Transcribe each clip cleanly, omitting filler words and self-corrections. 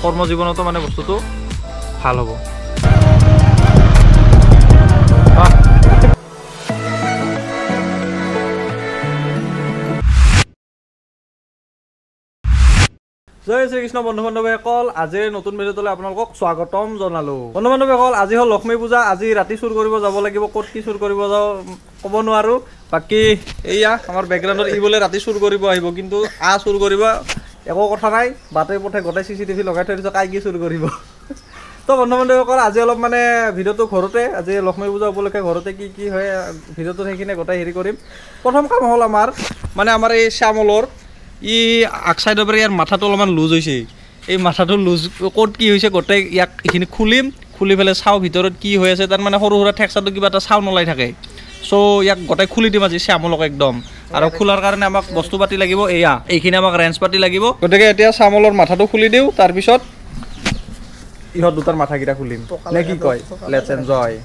কৰ্মজীৱনতো মানে বস্তুটো ভাল হ'ব। জয় শ্ৰীকৃষ্ণ বন্ধু বান্ধৱীসকল, আজিৰ নতুন ভিডিঅ'টোলৈ আপোনালোকক স্বাগতম জনালোঁ। বন্ধু বান্ধৱীসকল, আজি হ'ল লক্ষ্মী পূজা। আজি ৰাতি চুৰ কৰিব যাব লাগিব। ক'ত কি চুৰ কৰিব যাওঁ ক'ব নোৱাৰোঁ। বাকী এয়া আমাৰ বেকগ্ৰাউণ্ডত ই বোলে ৰাতি চুৰ কৰিব আহিব, কিন্তু চুৰ কৰিব একো কথা নাই। বাটে পথে গোটেই CCTV লগাই থৈ দিছোঁ, কাই কি চুৰ কৰিব। তো বন্ধু বান্ধৱীসকল, আজি অলপ মানে ভিডিঅ'টো ঘৰতে, আজি লক্ষ্মী পূজা উপলক্ষে ঘৰতে কি কি হয় ভিডিঅ'টো সেইখিনি গোটেই হেৰি কৰিম। প্ৰথম কাম হ'ল আমাৰ এই শ্যামলৰ ই আগচাইডৰ পৰা ইয়াৰ মাথাটো অলপমান লুজ হৈছে। এই মাথাটো লুজ ক'ত কি হৈছে গোটেই ইয়াক এইখিনি খুলি পেলাই চাওঁ ভিতৰত কি হৈ আছে। তাৰ মানে সৰু সুৰা ঠেকচাটো কিবা এটা চাউণ্ড ওলাই থাকে। চ' ইয়াক গোটেই খুলি দিম আজি শ্যামলক একদম। আৰু খোলাৰ কাৰণে আমাক বস্তু পাতি লাগিব, এইখিনি আমাক ৰেঞ্চ পাতি লাগিব। গতিকে এতিয়া শ্যামলৰ মাথাটো খুলি দিওঁ, তাৰপিছত ইহঁত দুটাৰ মাথাকেইটা খুলিম নে কি কয়? Let's enjoy.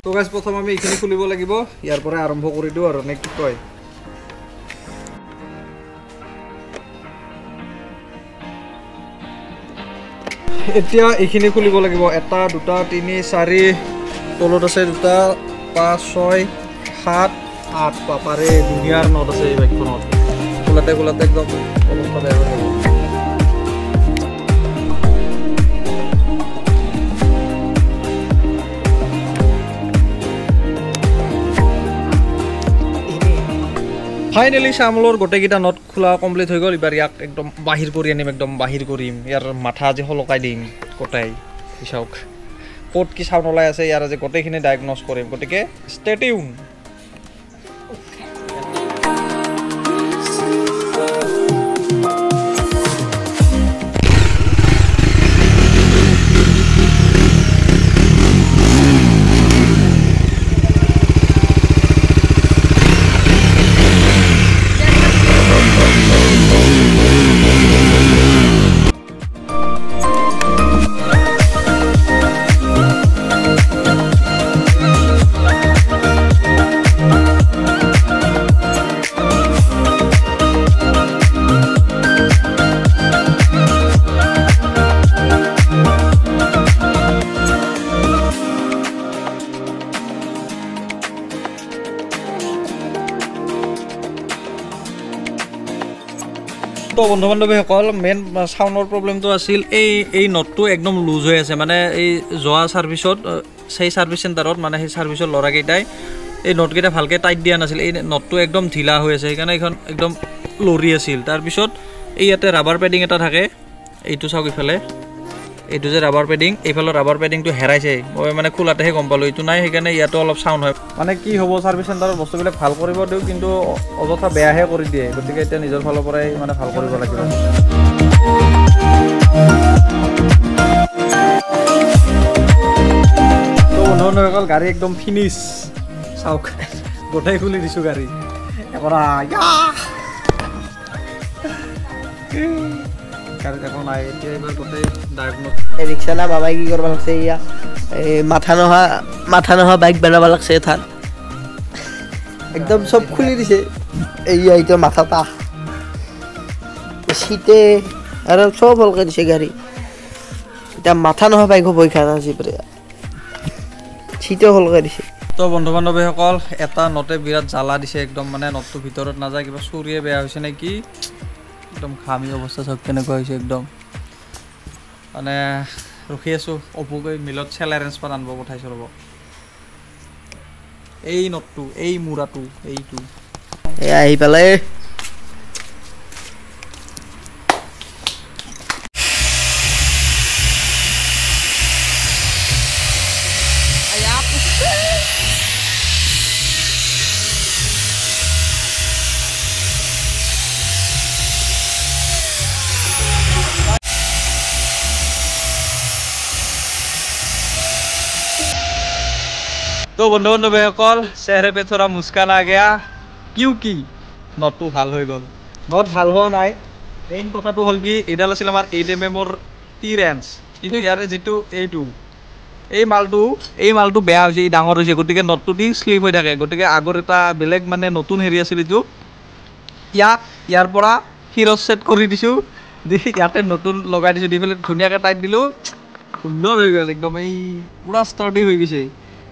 তো গাইজ, প্ৰথম আমি এইখিনি খুলিব লাগিব, ইয়াৰ পৰা আৰম্ভ কৰি দিওঁ আৰু নে কি কয়? এতিয়া এইখিনি খুলিব লাগিব। 1 2 3 4 তলত আছে 2 5 6 7 8 পাপাৰে দুনিয়াৰ নট আছে এই বাইকখনত। খোলাতে একদম অৱস্থা বেয়া হৈ যাব। ফাইনেলি শ্যামলৰ গোটেইকেইটা নট খোলা কমপ্লিট হৈ গ'ল। এইবাৰ ইয়াক একদম বাহিৰ কৰি আনিম, একদম বাহিৰ কৰিম। ইয়াৰ মাথা আজি সলকাই দিম গোটেই। চাওক ক'ত কি চাউণ্ড ওলাই আছে, ইয়াৰ আজি গোটেইখিনি ডায়েগন'জ কৰিম। গতিকে ষ্টে টিউন। তো বন্ধু বান্ধৱীসকল, মেইন চাউণ্ডৰ প্ৰব্লেমটো আছিল এই নটটো একদম লুজ হৈ আছে। মানে এই যোৱা ছাৰ্ভিচত, সেই ছাৰ্ভিচ চেণ্টাৰত মানে সেই ছাৰ্ভিচৰ ল'ৰাকেইটাই এই নটকেইটা ভালকৈ টাইট দিয়া নাছিল। এই নটটো একদম ঢিলা হৈ আছে, সেইকাৰণে এইখন একদম লৰি আছিল। তাৰপিছত এই ইয়াতে ৰাবাৰ পেডিং এটা থাকে, এইটো চাওক ইফালে, এইটো যে ৰাবাৰ পেডিং, এইফালৰ ৰাবাৰ পেডিংটো হেৰাইছে। মই মানে খোলাতেহে গম পালোঁ এইটো নাই, সেইকাৰণে ইয়াতো অলপ চাউণ্ড হয়। মানে কি হ'ব, ছাৰ্ভিচ চেণ্টাৰত বস্তুবিলাক ভাল কৰিব দিওঁ, কিন্তু অযথা বেয়াহে কৰি দিয়ে। গতিকে এতিয়া নিজৰ ফালৰ পৰাই মানে ভাল কৰিব লাগিব। তো বন্ধু বান্ধৱীসকল, গাড়ী একদম ফিনিছ। চাওক গোটেই খুলি দিছোঁ গাড়ী। ৰিক্সালা বাবাই কি কৰিব লাগছে, ইয়া মাথা নহা বাইক বনাব লাগছে। তাত একদম চব খুলি দিছে। এইয়া এইটো মাথাটা শীতে আৰু চব হলকে দিছে গাড়ী। এতিয়া মাথা নহা বাইক হ'ব এইখান আজি পৰে শীতে হলকে দিছে। তো বন্ধু বান্ধৱীসকল, এটা নটে বিৰাট জ্বালা দিছে একদম। মানে নটটো ভিতৰত নাযায়, কিবা চুৰিয়ে বেয়া হৈছে নেকি। একদম ঘামি অৱস্থা চাওক কেনেকুৱা হৈছে একদম। মানে ৰখি আছোঁ, অপুকৈ মিলত চেলাৰেঞ্চ পাত আনিব পঠাইছোঁ ৰ'ব। এই নটটো, এই মূৰাটো, এইটো আহি পেলাই तो बंधु बान्धवीসকল, चेहरे पे थोड़ा मुस्कान आ गया क्योंकि नटটো ভাল হৈ গ'ল। নট ভাল হোৱা নাই, মেইন কথাটো হ'ল কি, এইডাল আছিল আমাৰ 8mm টি ৰেঞ্চ। কিন্তু ইয়াৰে যিটো এই মালটো বেয়া হৈছে, ই ডাঙৰ হৈছে, গতিকে নটটো দি শ্লিপ হৈ থাকে। গতিকে আগৰ এটা বেলেগ মানে নতুন হেৰি আছিল, এইটো ইয়াৰ পৰা হিৰ'জ ছেট কৰি দিছোঁ। দি ইয়াতে নতুন লগাই দিছোঁ দি পেলাই ধুনীয়াকৈ টাইট দিলোঁ সুন্দৰ হৈ গ'ল একদম এই পূৰা ষ্টাৰ্টি হৈ গৈছে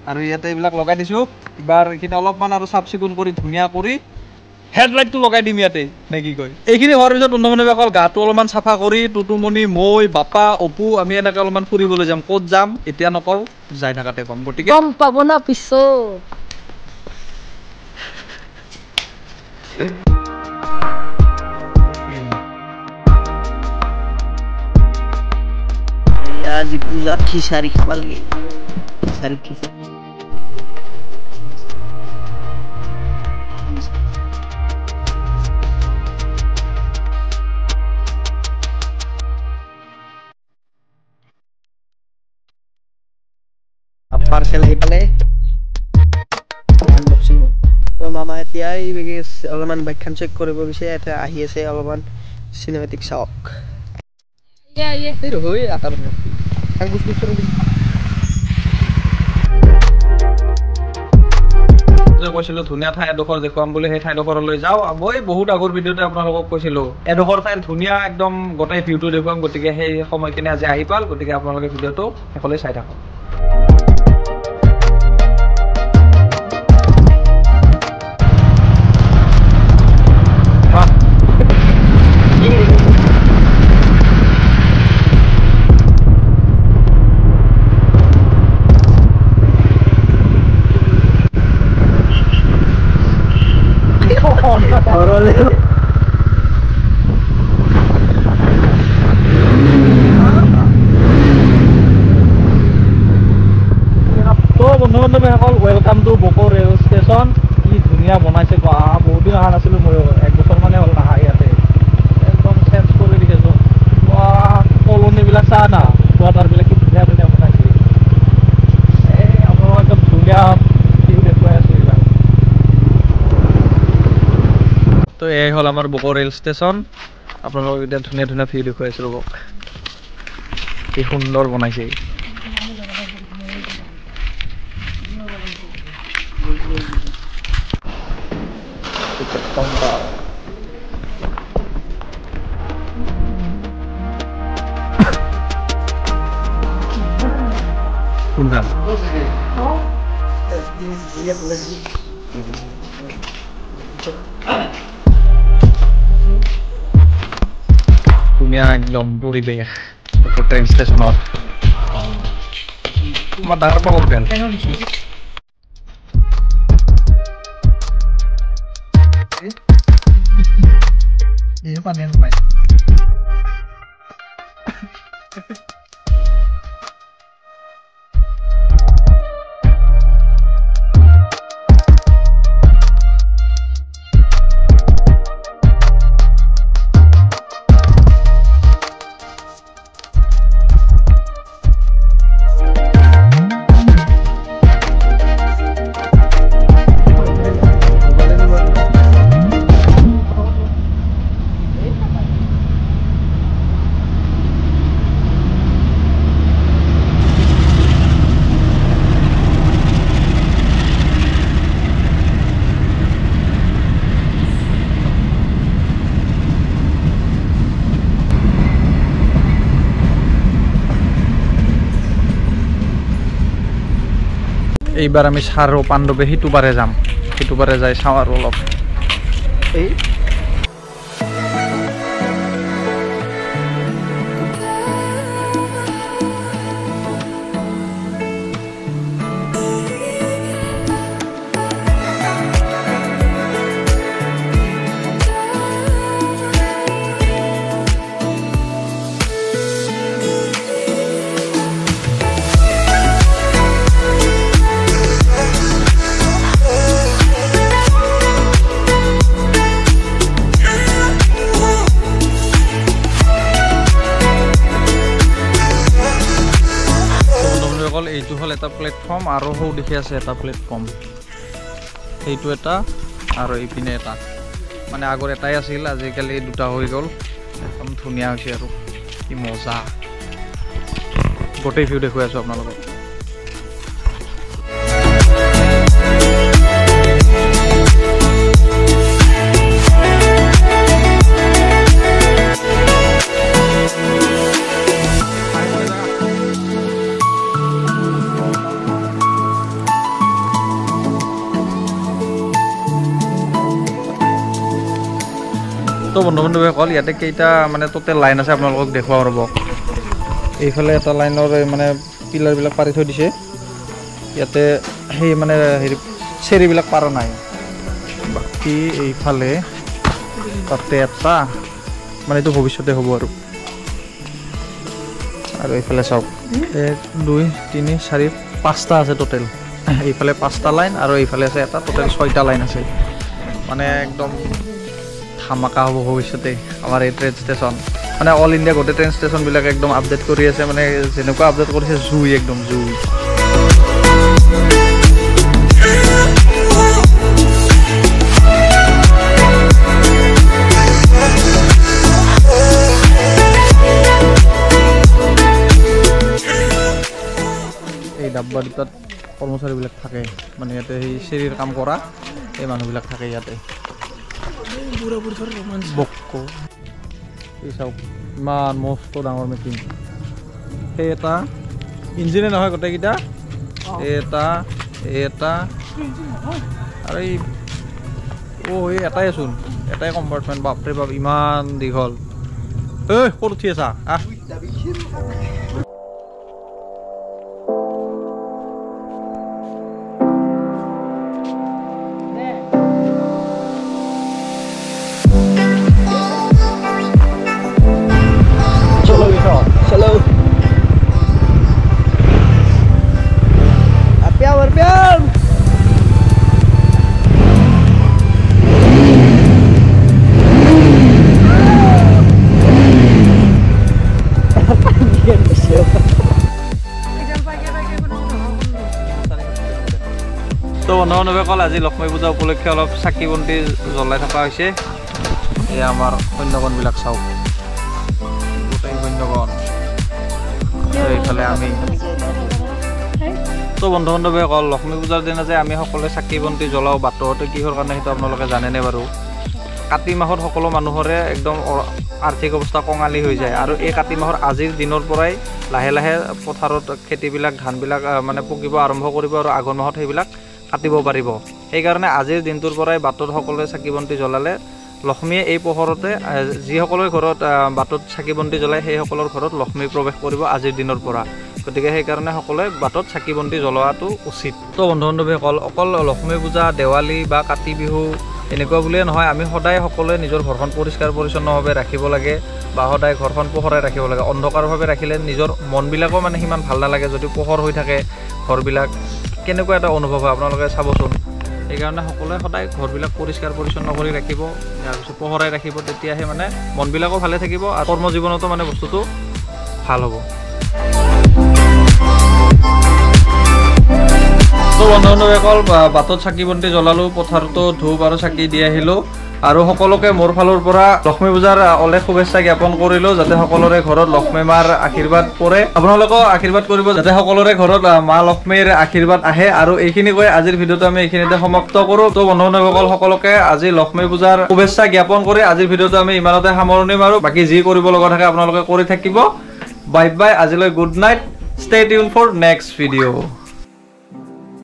আৰু ইয়াতে এইবিলাক লগাই দিছোঁ এইবাৰ এইখিনি অলপমান আৰু চাফ চিকুণ কৰি ধুনীয়া কৰি হেডলাইটটো লগাই দিম ইয়াতে নে কি কয় এইখিনি হোৱাৰ পিছত বন্ধু বান্ধৱীসকল গাটো অলপমান চাফা কৰি টুটুমণি মই বাপা অপু আমি এনেকৈ অলপমান ফুৰিবলৈ যাম ক'ত যাম এতিয়া নকওঁ যাই থাকাতে ক'ম গতিকে গম পাব না পিছত আজি পূজাত খিচাৰি খাব লাগে খিচাৰি পাৰ্চেল আহি পালে আনবক্সিং মামা এতিয়া অলপমান বাইকখন চেক কৰিব গৈছে এতিয়া আহি আছে অলপমান চিনেমেটিক চাওক কৈছিলো ধুনীয়া ঠাই এডোখৰ দেখুৱাম বুলি সেই ঠাইডোখৰলৈ যাওঁ মই বহুত আগৰ ভিডিঅ'তে আপোনালোকক কৈছিলো এডোখৰ ঠাইৰ ধুনীয়া একদম গোটেই ভিউটো দেখুৱাম গতিকে সেই সময়খিনি আজি আহি পাল গতিকে আপোনালোকে ভিডিঅ'টো শেষলৈ চাই থাকক বন্ধু-বান্ধৱীসকল welcome to Boko rail station কি ধুনীয়া বনাইছে বহুত দিন অহা নাছিলোঁ ময়ো 1 বছৰ মানে হ'ল নাহা ইয়াতে একদম চেঞ্জ কৰি দিছোঁ কলনীবিলাক চাহ না কোৱাটাৰবিলাক কি ধুনীয়া ধুনীয়া বনাইছে এই আপোনালোকক একদম ধুনীয়া ভিউ দেখুৱাই আছোঁ এইবিলাক তো এই হ'ল আমাৰ বকো ৰেল ষ্টেচন আপোনালোকক এতিয়া ধুনীয়া ধুনীয়া ভিউ দেখুৱাই আছোঁ ৰ'বক কি সুন্দৰ বনাইছে ধুনীয়া একদম পৰিৱেশ ট্ৰেইন ষ্টেচনত তোমাৰ ডাঙৰ পাব পেন ini panen baik এইবাৰ আমি সাৰ পাণ্ডৱে সিটো পাৰে যাম সিটো পাৰে যাই চাওঁ আৰু অলপ এই এইটো হল এটা প্লেটফর্ম আর সৌ দেখি আছে এটা প্লেটফর্ম এইটো এটা আর এইপিনে এটা মানে আগৰ এটাই আছিল আজিকালি দুটা হৈ গ'ল একদম ধুনীয়া হৈছে আৰু কি মজা গোটেই ভিউ দেখুৱাই আছো আপোনালোকক তো বন্ধু বান্ধৱীসকল ইয়াতে কেইটা মানে টোটেল লাইন আছে আপোনালোকক দেখুৱাও ৰ'ব এইফালে এটা লাইনৰ মানে পিলাৰবিলাক পাৰি থৈ দিছে ইয়াতে সেই মানে হেৰি চেৰিবিলাক পাৰা নাই বাকী এইফালে তাতে এটা মানে এইটো ভৱিষ্যতে হ'ব আৰু এইফালে চাওক 1 2 3 4 5টা আছে টোটেল এইফালে 5টা লাইন আৰু এইফালে আছে এটা টোটেল 6টা লাইন আছে মানে একদম ধামাকা হ'ব ভৱিষ্যতে আমাৰ এই ট্ৰেইন ষ্টেচন মানে অল ইণ্ডিয়া গোটেই ট্ৰেইন ষ্টেচনবিলাক একদম আপডেট কৰি আছে মানে যেনেকুৱা আপডেট কৰিছে জুই একদম জুই এই ডাব্বা দুটাত কৰ্মচাৰীবিলাক থাকে মানে ইয়াতে সেই চেৰিৰ কাম কৰা এই মানুহবিলাক থাকে ইয়াতে বক্কো এই চাওক ইমান মস্ত ডাঙৰ মেচিন সেই এটা ইঞ্জিনে নহয় গোটেইকেইটা এটা আৰু এই এই এটাইচোন এটাই কম্পাৰ্টমেণ্ট বাপৰে বাপ ইমান দীঘল ক'ত উঠি আছা Hello. Apiam. তো বন্ধু-বান্ধৱীসকল আজি লক্ষ্মী পূজা উপলক্ষে অলপ চাকি বন্তি জ্বলাই থকা হৈছে এই আমাৰ সৈন্যগণবিলাক চাওক গোটেই সৈন্যগণ এইফালে আমি তো বন্ধু-বান্ধৱীসকল লক্ষ্মী পূজাৰ দিনা যে আমি সকলোৱে চাকি বন্তি জ্বলাওঁ বাটতে কিহৰ কাৰণে সেইটো আপোনালোকে জানেনে বাৰু কাতি মাহত সকলো মানুহৰে একদম আৰ্থিক অৱস্থা কঙালী হৈ যায় আৰু এই কাতি মাহৰ আজিৰ দিনৰ পৰাই লাহে লাহে পথাৰত খেতিবিলাক ধানবিলাক মানে পকিব আৰম্ভ কৰিব আৰু আঘোণ মাহত সেইবিলাক কাটিব পাৰিব সেইকাৰণে আজিৰ দিনটোৰ পৰাই বাটত সকলোৱে চাকি বন্তি জ্বলালে লক্ষ্মীয়ে এই পোহৰতে যিসকলৰ ঘৰত বাটত চাকি বন্তি জ্বলায় সেইসকলৰ ঘৰত লক্ষ্মী প্ৰৱেশ কৰিব আজিৰ দিনৰ পৰা গতিকে সেইকাৰণে সকলোৱে বাটত চাকি বন্তি জ্বলোৱাটো উচিত তো বন্ধু-বান্ধৱীসকল অকল লক্ষ্মী পূজা দেৱালী বা কাতি বিহু এনেকুৱা বুলিয়ে নহয় আমি সদায় সকলোৱে নিজৰ ঘৰখন পৰিষ্কাৰ পৰিচ্ছন্নভাৱে ৰাখিব লাগে বা সদায় ঘৰখন পোহৰাই ৰাখিব লাগে অন্ধকাৰভাৱে ৰাখিলে নিজৰ মনবিলাকো মানে সিমান ভাল নালাগে যদি পোহৰ হৈ থাকে ঘৰবিলাক কেনেকুৱা এটা অনুভৱ হয় আপোনালোকে চাবচোন সেইকাৰণে সকলোৱে সদায় ঘৰবিলাক পৰিষ্কাৰ পৰিচ্ছন্ন কৰি ৰাখিব তাৰপিছত পোহৰাই ৰাখিব তেতিয়াহে মানে মনবিলাকো ভালে থাকিব আৰু কৰ্মজীৱনতো মানে বস্তুটো ভাল হ'ব তো বন্ধু-বান্ধৱীসকল বাটত চাকি বন্তি জ্বলালো পথাৰতো ধূপ আৰু চাকি দি আহিলোঁ আৰু সকলোকে মোৰ ফালৰ পৰা লক্ষ্মী পূজাৰ অলেখ শুভেচ্ছা জ্ঞাপন কৰিলোঁ যাতে সকলোৰে ঘৰত লক্ষ্মী মাৰ আশীৰ্বাদ পৰে আপোনালোকেও আশীৰ্বাদ কৰিব যাতে সকলোৰে ঘৰত মা লক্ষ্মীৰ আশীৰ্বাদ আহে আৰু এইখিনি কৈ আজিৰ ভিডিঅ'টো আমি এইখিনিতে সমাপ্ত কৰোঁ তো বন্ধু-বান্ধৱীসকল সকলোকে আজি লক্ষ্মী পূজাৰ শুভেচ্ছা জ্ঞাপন কৰি আজিৰ ভিডিঅ'টো আমি ইমানতে সামৰণি মাৰোঁ বাকী যি কৰিব লগা থাকে আপোনালোকে কৰি থাকিব বাই বাই আজিলৈ good night stay tune for next video'